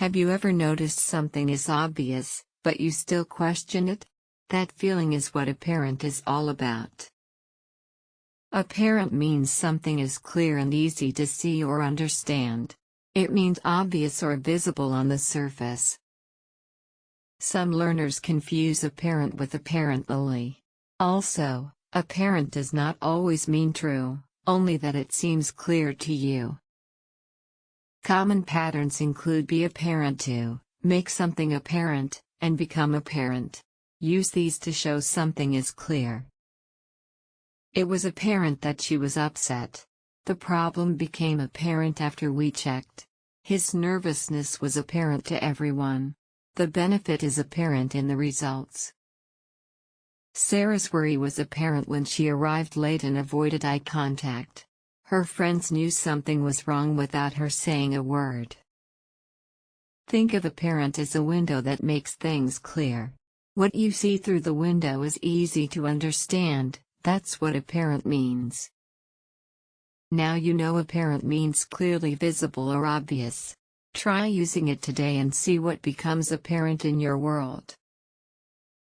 Have you ever noticed something is obvious, but you still question it? That feeling is what apparent is all about. Apparent means something is clear and easy to see or understand. It means obvious or visible on the surface. Some learners confuse apparent with apparently. Also, apparent does not always mean true, only that it seems clear to you. Common patterns include be apparent to, make something apparent, and become apparent. Use these to show something is clear. It was apparent that she was upset. The problem became apparent after we checked. His nervousness was apparent to everyone. The benefit is apparent in the results. Sarah's worry was apparent when she arrived late and avoided eye contact. Her friends knew something was wrong without her saying a word. Think of apparent as a window that makes things clear. What you see through the window is easy to understand, that's what apparent means. Now you know apparent means clearly visible or obvious. Try using it today and see what becomes apparent in your world.